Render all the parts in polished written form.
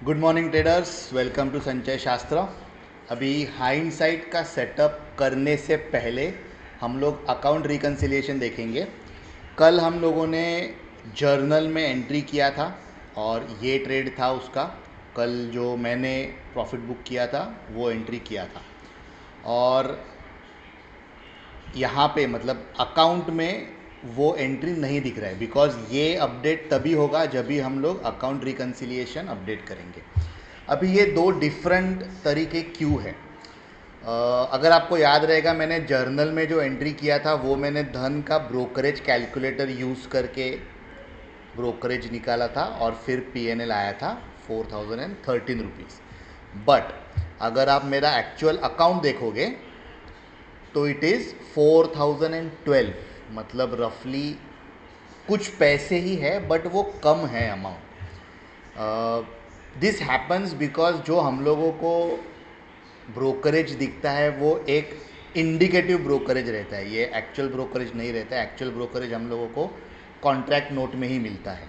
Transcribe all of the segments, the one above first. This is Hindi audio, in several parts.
Good morning traders, welcome to Sanchay Shastra. अभी हाइंडसाइट का सेटअप करने से पहले हम लोग अकाउंट रिकन्सिलिएशन देखेंगे। कल हम लोगों ने जर्नल में एंट्री किया था और ये ट्रेड था उसका। कल जो मैंने प्रॉफिट बुक किया था वो एंट्री किया था, और यहाँ पे मतलब अकाउंट में वो एंट्री नहीं दिख रहा है, बिकॉज ये अपडेट तभी होगा जब भी हम लोग अकाउंट रिकन्सिलिएशन अपडेट करेंगे। अभी ये दो डिफरेंट तरीके क्यों है। अगर आपको याद रहेगा, मैंने जर्नल में जो एंट्री किया था वो मैंने धन का ब्रोकरेज कैलकुलेटर यूज़ करके ब्रोकरेज निकाला था और फिर पीएनएल आया था 4013 रुपीज़। बट अगर आप मेरा एक्चुअल अकाउंट देखोगे तो इट इज़ 4012, मतलब रफली कुछ पैसे ही है, बट वो कम है अमाउंट। दिस हैपन्स बिकॉज जो हम लोगों को ब्रोकरेज दिखता है वो एक इंडिकेटिव ब्रोकरेज रहता है, ये एक्चुअल ब्रोकरेज नहीं रहता है। एक्चुअल ब्रोकरेज हम लोगों को कॉन्ट्रैक्ट नोट में ही मिलता है।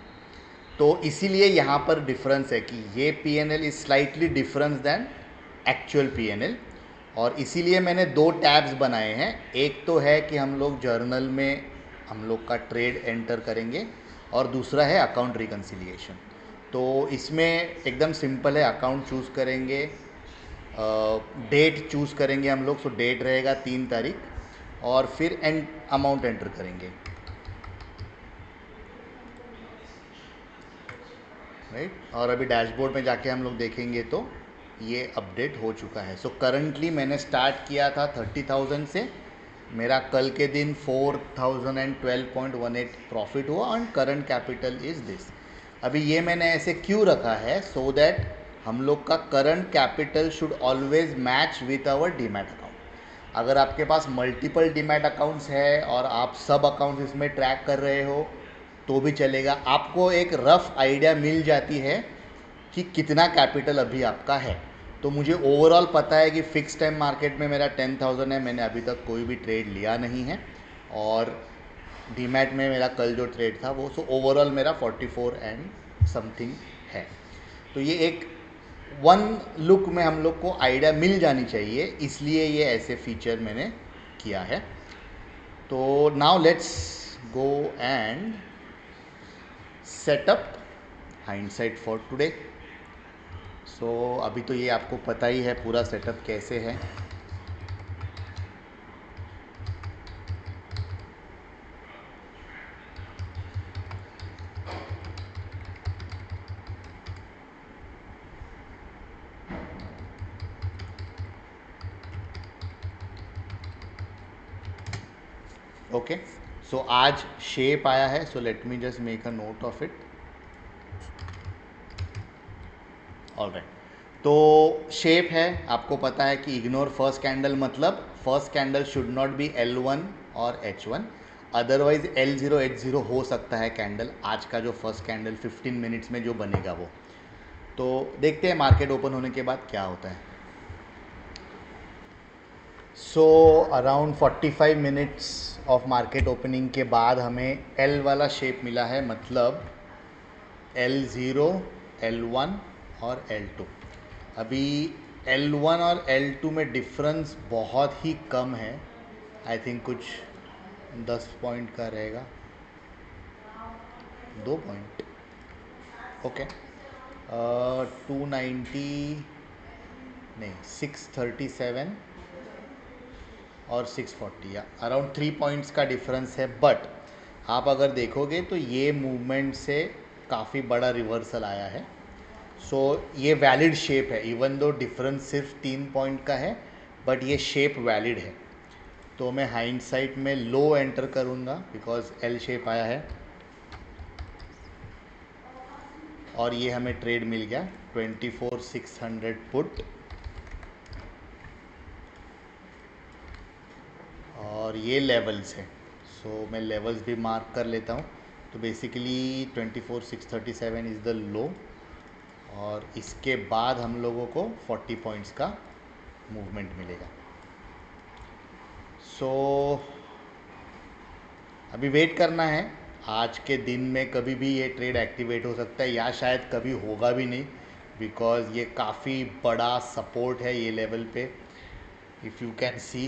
तो इसीलिए यहाँ पर डिफरेंस है कि ये PNL is slightly difference than actual PNL, और इसीलिए मैंने दो टैब्स बनाए हैं। एक तो है कि हम लोग जर्नल में हम लोग का ट्रेड एंटर करेंगे, और दूसरा है अकाउंट रिकन्सिलिएशन। तो इसमें एकदम सिंपल है, अकाउंट चूज़ करेंगे, डेट चूज़ करेंगे हम लोग। सो डेट रहेगा 3 तारीख, और फिर अमाउंट एंटर करेंगे, राइट। और अभी डैशबोर्ड में जाके हम लोग देखेंगे तो ये अपडेट हो चुका है। सो करंटली मैंने स्टार्ट किया था 30,000 से, मेरा कल के दिन 4012.18 प्रॉफिट हुआ, और करंट कैपिटल इज़ दिस। अभी ये मैंने ऐसे क्यों रखा है, सो दैट हम लोग का current capital should always match with our demat account. अगर आपके पास मल्टीपल डीमैट अकाउंट्स है और आप सब अकाउंट्स इसमें ट्रैक कर रहे हो तो भी चलेगा। आपको एक रफ आइडिया मिल जाती है कि कितना कैपिटल अभी आपका है। तो मुझे ओवरऑल पता है कि फिक्स टाइम मार्केट में मेरा 10,000 है, मैंने अभी तक कोई भी ट्रेड लिया नहीं है, और डीमैट में मेरा कल जो ट्रेड था वो, सो ओवरऑल मेरा 44 एंड समथिंग है। तो ये एक वन लुक में हम लोग को आइडिया मिल जानी चाहिए, इसलिए ये ऐसे फीचर मैंने किया है। तो now let's go and setup hindsight for today. So अभी तो ये आपको पता ही है पूरा सेटअप कैसे है। ओके, सो आज शेप आया है, so let me just make a note of it. Alright, तो शेप है, आपको पता है कि इग्नोर फर्स्ट कैंडल, मतलब first candle should not be L1 और H1, अदरवाइज L0 H0 हो सकता है कैंडल। आज का जो फर्स्ट कैंडल 15 मिनट्स में जो बनेगा वो, तो देखते हैं मार्केट ओपन होने के बाद क्या होता है। So around 45 minutes of market opening के बाद हमें L वाला शेप मिला है, मतलब L0, L1 और L2। अभी L1 और L2 में डिफरेंस बहुत ही कम है, आई थिंक कुछ 10 पॉइंट का रहेगा, 2 पॉइंट। ओके, 290 नहीं, 637 और 640, या अराउंड 3 पॉइंट्स का डिफरेंस है। बट आप अगर देखोगे तो ये मूवमेंट से काफ़ी बड़ा रिवर्सल आया है। सो ये वैलिड शेप है, इवन दो डिफरेंस सिर्फ 3 पॉइंट का है, बट ये शेप वैलिड है। तो मैं हाइंडसाइट में लो एंटर करूँगा बिकॉज एल शेप आया है, और ये हमें ट्रेड मिल गया 24,600 पुट, और ये लेवल्स है। सो मैं लेवल्स भी मार्क कर लेता हूँ। तो बेसिकली 24,637 इज़ द लो, और इसके बाद हम लोगों को 40 पॉइंट्स का मूवमेंट मिलेगा। सो अभी वेट करना है, आज के दिन में कभी भी ये ट्रेड एक्टिवेट हो सकता है, या शायद कभी होगा भी नहीं, बिकॉज ये काफ़ी बड़ा सपोर्ट है ये लेवल पे। इफ़ यू कैन सी,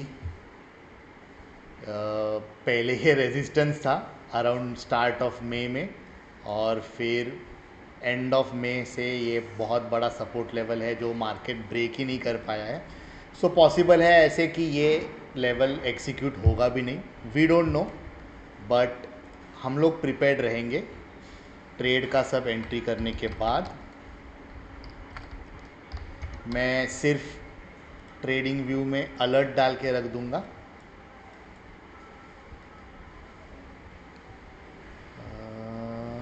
पहले ये रेजिस्टेंस था अराउंड स्टार्ट ऑफ मई में, और फिर एंड ऑफ मई से ये बहुत बड़ा सपोर्ट लेवल है जो मार्केट ब्रेक ही नहीं कर पाया है। सो पॉसिबल है ऐसे कि ये लेवल एग्जीक्यूट होगा भी नहीं, वी डोंट नो, बट हम लोग प्रिपेयर्ड रहेंगे ट्रेड का सब एंट्री करने के बाद। मैं सिर्फ ट्रेडिंग व्यू में अलर्ट डाल के रख दूंगा।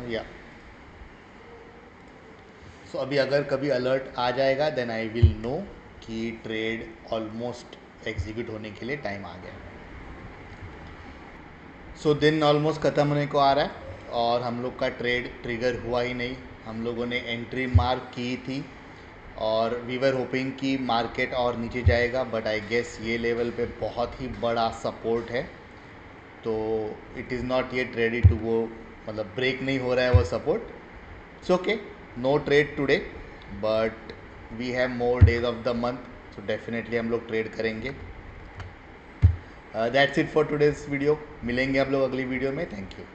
या सो अभी अगर कभी अलर्ट आ जाएगा देन आई विल नो कि ट्रेड ऑलमोस्ट एग्जीक्यूट होने के लिए टाइम आ गया। सो दिन ऑलमोस्ट ख़त्म होने को आ रहा है और हम लोग का ट्रेड ट्रिगर हुआ ही नहीं। हम लोगों ने एंट्री मार्क की थी और वी वर होपिंग कि मार्केट और नीचे जाएगा, बट आई गेस ये लेवल पे बहुत ही बड़ा सपोर्ट है, तो it is not yet ready to go, मतलब ब्रेक नहीं हो रहा है वो support. It's okay, no trade today, but we have more days of the month, तो डेफिनेटली हम लोग ट्रेड करेंगे। That's it for today's video. मिलेंगे हम लोग अगली वीडियो में। Thank you.